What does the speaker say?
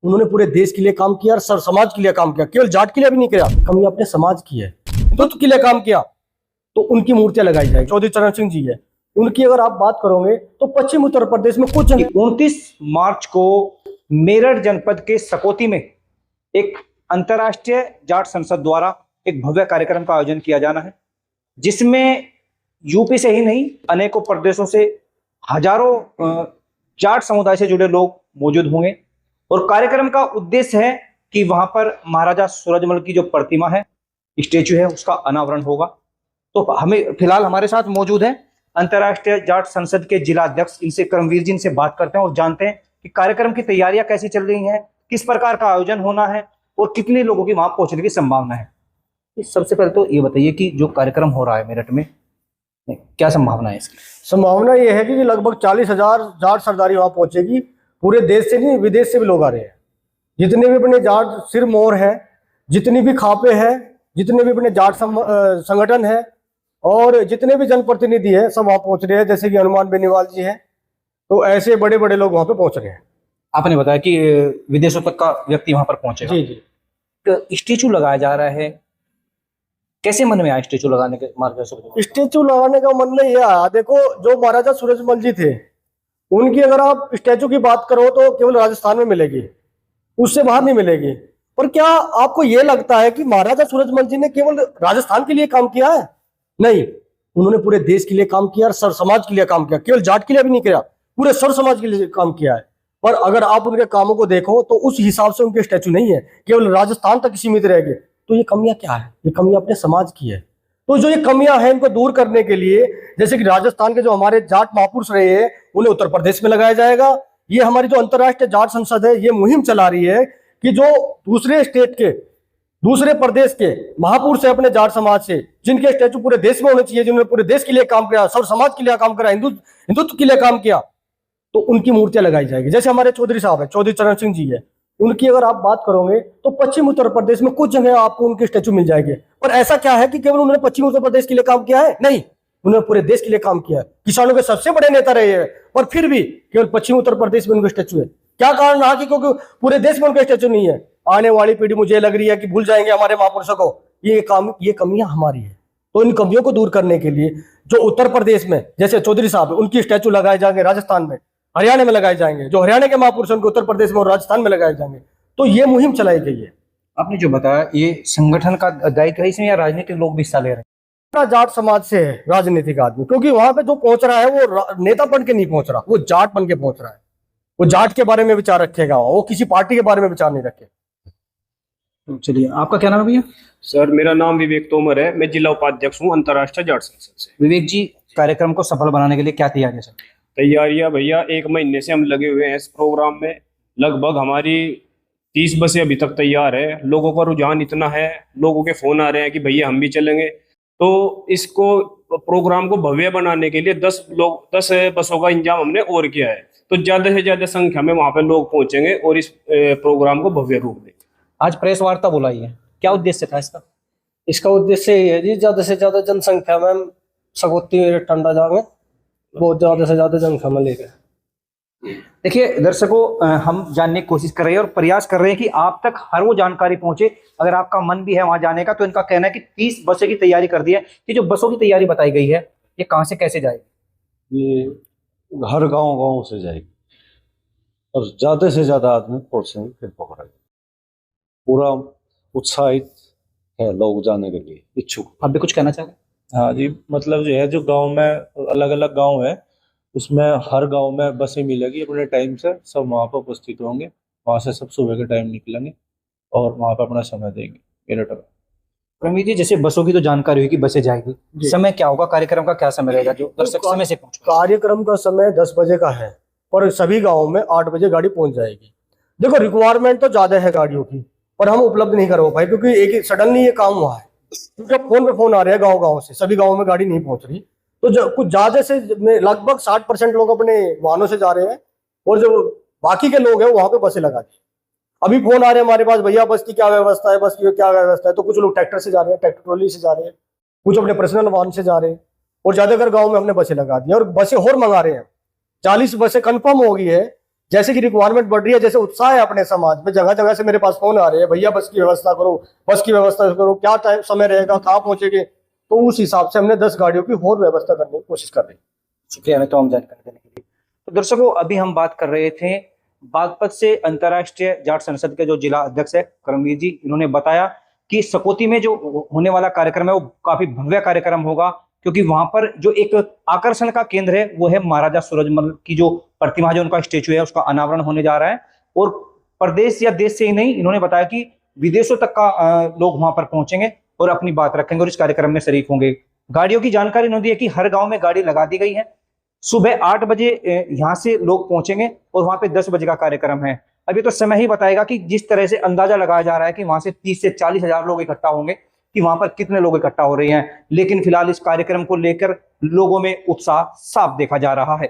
उन्होंने पूरे देश के लिए काम किया और सर समाज के लिए काम किया, केवल जाट के लिए भी नहीं किया। कमी अपने समाज की है, हिंदुत्व के लिए काम किया, तो उनकी मूर्तियां लगाई जाएगी। चौधरी चरण सिंह जी है, उनकी अगर आप बात करोगे तो पश्चिम उत्तर प्रदेश में कुछ 29 मार्च को मेरठ जनपद के सकौती में एक अंतर्राष्ट्रीय जाट संसद द्वारा एक भव्य कार्यक्रम का आयोजन किया जाना है, जिसमें यूपी से ही नहीं अनेकों प्रदेशों से हजारों जाट समुदाय से जुड़े लोग मौजूद होंगे। और कार्यक्रम का उद्देश्य है कि वहां पर महाराजा सूरजमल की जो प्रतिमा है, स्टेचू है, उसका अनावरण होगा। तो हमें फिलहाल हमारे साथ मौजूद है अंतर्राष्ट्रीय जाट संसद के जिला अध्यक्ष, इनसे करमवीर जी, इनसे बात करते हैं और जानते हैं कि कार्यक्रम की तैयारियां कैसी चल रही हैं, किस प्रकार का आयोजन होना है और कितने लोगों की वहां पहुंचने की संभावना है। सबसे पहले तो ये बताइए कि जो कार्यक्रम हो रहा है मेरठ में, क्या संभावना है इसकी? संभावना ये है कि लगभग 40,000 जाट सरदारी वहां पहुंचेगी। पूरे देश से नहीं, विदेश से भी लोग आ रहे हैं। जितने भी अपने जाट सिर मोर हैं, जितनी भी खापे हैं, जितने भी अपने जाट संगठन है और जितने भी जनप्रतिनिधि है, सब वहां पहुंच रहे हैं। जैसे कि हनुमान बेनीवाल जी हैं, तो ऐसे बड़े बड़े लोग वहां पे पहुंच रहे हैं। आपने बताया कि विदेशों तक का व्यक्ति वहां पर पहुंचेगा। जी जी। तो स्टेचू लगाया जा रहा है, कैसे मन में आया स्टेचू लगाने के? स्टेचू लगाने का मन में यह आया, देखो जो महाराजा सूरजमल जी थे, उनकी अगर आप स्टेचू की बात करो तो केवल राजस्थान में मिलेगी, उससे बाहर नहीं मिलेगी। पर क्या आपको यह लगता है कि महाराजा सूरजमल जी ने केवल राजस्थान के लिए काम किया है? नहीं, उन्होंने पूरे देश के लिए काम किया और सर समाज के लिए काम किया, केवल जाट के लिए भी नहीं किया, पूरे सर समाज के लिए काम किया है। पर अगर आप उनके कामों को देखो तो उस हिसाब से उनके स्टैचू नहीं है, केवल राजस्थान तक सीमित रह गए। तो ये कमियां क्या है? ये कमियां अपने समाज की है। तो जो ये कमियां हैं, इनको दूर करने के लिए, जैसे कि राजस्थान के जो हमारे जाट महापुरुष रहे हैं, उन्हें उत्तर प्रदेश में लगाया जाएगा। ये हमारी जो अंतर्राष्ट्रीय जाट संसद है, ये मुहिम चला रही है कि जो दूसरे स्टेट के, दूसरे प्रदेश के महापुरुष है अपने जाट समाज से, जिनके स्टैचू पूरे देश में होने चाहिए, जिन्होंने पूरे देश के लिए काम किया, सब समाज के लिए काम करा, हिंदुत्व के लिए काम किया, तो उनकी मूर्तियां लगाई जाएगी। जैसे हमारे चौधरी साहब है, चौधरी चरण सिंह जी है, उनकी अगर आप बात करोगे तो पश्चिम उत्तर प्रदेश में कुछ जगह आपको उनके स्टैचू मिल जाएंगे। पर ऐसा क्या है कि केवल उन्होंने पश्चिम उत्तर प्रदेश के लिए काम किया है? नहीं, उन्होंने पूरे देश के लिए काम किया है। किसानों के सबसे बड़े नेता रहे हैं, पर फिर भी केवल पश्चिम उत्तर प्रदेश में उनके स्टैचू है। क्या कारण रहा कि क्योंकि पूरे देश में उनके स्टैचू नहीं है? आने वाली पीढ़ी मुझे लग रही है कि भूल जाएंगे हमारे महापुरुषों को। ये कमियां हमारी है। तो इन कमियों को दूर करने के लिए जो उत्तर प्रदेश में जैसे चौधरी साहब है, उनकी स्टैचू लगाए जाएंगे, राजस्थान में, हरियाणा में लगाए जाएंगे। जो हरियाणा के महापुरुष उनके उत्तर प्रदेश में और राजस्थान में लगाए जाएंगे। तो ये मुहिम चलाई गई है। आपने जो बताया, ये संगठन का दायित्व है इसमें या राजनीतिक लोग भी हिस्सा ले रहे हैं? जाट समाज से है राजनीतिक आदमी, क्योंकि वहां पे जो पहुंच रहा है वो नेता बन के नहीं पहुंच रहा, वो जाट बन के पहुंच रहा है। वो जाट के बारे में विचार रखेगा, वो किसी पार्टी के बारे में विचार नहीं रखे। तो चलिए, आपका क्या नाम है भैया? सर, मेरा नाम विवेक तोमर है। मैं जिला उपाध्यक्ष हूँ अंतर्राष्ट्रीय जाट संसद से। विवेक जी, कार्यक्रम को सफल बनाने के लिए क्या तैयारी है सर? तैयारियां भैया 1 महीने से हम लगे हुए हैं इस प्रोग्राम में। लगभग हमारी 30 बसें अभी तक तैयार है। लोगों का रुझान इतना है, लोगों के फोन आ रहे हैं कि भैया हम भी चलेंगे। तो इसको प्रोग्राम को भव्य बनाने के लिए 10 बसों का इंतजाम हमने और किया है। तो ज्यादा से ज्यादा संख्या में वहां पे लोग पहुंचेंगे और इस प्रोग्राम को भव्य रूप देंगे। आज प्रेस वार्ता बुलाई है, क्या उद्देश्य था इसका? इसका उद्देश्य ये है जी, ज्यादा से ज्यादा जनसंख्या में सकौती टंडा जाएंगे, बहुत ज्यादा से ज्यादा जनसंख्या में लेकर। देखिए दर्शकों, हम जानने की कोशिश कर रहे हैं और प्रयास कर रहे हैं कि आप तक हर वो जानकारी पहुंचे। अगर आपका मन भी है वहां जाने का, तो इनका कहना है कि 30 बसों की तैयारी कर दी है। ये जो बसों की तैयारी बताई गई है, ये कहां से कैसे जाएगी? ये हर गांव से जाएगी और ज्यादा से ज्यादा आदमी पहुंचेंगे, फिर पकड़ेंगे। पूरा उत्साहित है लोग जाने के लिए इच्छुक। आप भी कुछ कहना चाहेंगे? हाँ जी, मतलब जो है, जो गांव में अलग अलग गांव है, उसमें हर गांव में बसें मिलेगी अपने टाइम से। सब वहाँ पर उपस्थित होंगे, वहाँ से सब सुबह के टाइम निकलेंगे और वहाँ पर अपना समय देंगे मेरठ में। प्रवीण जी, जैसे बसों की तो जानकारी हुई कि बसें जाएगी, समय क्या होगा? कार्यक्रम का क्या समय रहेगा जो दर्शक समय से पहुंचे? कार्यक्रम का समय 10 बजे का है, पर सभी गाँव में 8 बजे गाड़ी पहुंच जाएगी। देखो, रिक्वायरमेंट तो ज्यादा है गाड़ियों की, पर हम उपलब्ध नहीं करो भाई, क्योंकि एक सडनली ये काम हुआ है। क्योंकि फोन पे फोन आ रहे हैं गाँव से, सभी गाँव में गाड़ी नहीं पहुंच रही। तो कुछ ज्यादा से लगभग 60% लोग अपने वाहनों से जा रहे हैं और जो बाकी के लोग हैं वहां पे बसें लगा दी। अभी फोन आ रहे हैं हमारे पास, भैया बस की क्या व्यवस्था है, बस की क्या व्यवस्था है। तो कुछ लोग ट्रैक्टर से जा रहे हैं, ट्रैक्टर ट्रॉली से जा रहे हैं, कुछ अपने पर्सनल वाहन से जा रहे हैं और ज्यादातर गाँव में हमने बसें लगा दी और बसें और मंगा रहे हैं। 40 बसें कंफर्म हो गई है, जैसे कि रिक्वायरमेंट बढ़ रही है, जैसे उत्साह है अपने समाज में, जगह जगह से मेरे पास फोन आ रहे हैं, भैया बस की व्यवस्था करो, बस की व्यवस्था करो, क्या टाइम समय रहेगा, कहाँ पहुंचेंगे। तो उस हिसाब से हमने 10 गाड़ियों की और व्यवस्था करने की कोशिश कर रहे हैं। शुक्रिया हमें तमाम जानकारी देने के लिए। तो दर्शकों, अभी हम बात कर रहे थे बागपत से अंतर्राष्ट्रीय जाट संसद के जो जिला अध्यक्ष है करमवीर जी, इन्होंने बताया कि सकौती में जो होने वाला कार्यक्रम है वो काफी भव्य कार्यक्रम होगा, क्योंकि वहां पर जो एक आकर्षण का केंद्र है वो है महाराजा सूरजमल की जो प्रतिमा, जो उनका स्टेचू है, उसका अनावरण होने जा रहा है। और प्रदेश या देश से ही नहीं, इन्होंने बताया कि विदेशों तक का लोग वहां पर पहुंचेंगे और अपनी बात रखेंगे और इस कार्यक्रम में शरीक होंगे। गाड़ियों की जानकारी इन्होंने दी है कि हर गांव में गाड़ी लगा दी गई है। सुबह 8 बजे यहाँ से लोग पहुंचेंगे और वहां पे 10 बजे का कार्यक्रम है। अभी तो समय ही बताएगा कि जिस तरह से अंदाजा लगाया जा रहा है कि वहां से 30 से 40 हजार लोग इकट्ठा होंगे, कि वहां पर कितने लोग इकट्ठा हो रहे हैं। लेकिन फिलहाल इस कार्यक्रम को लेकर लोगों में उत्साह साफ देखा जा रहा है।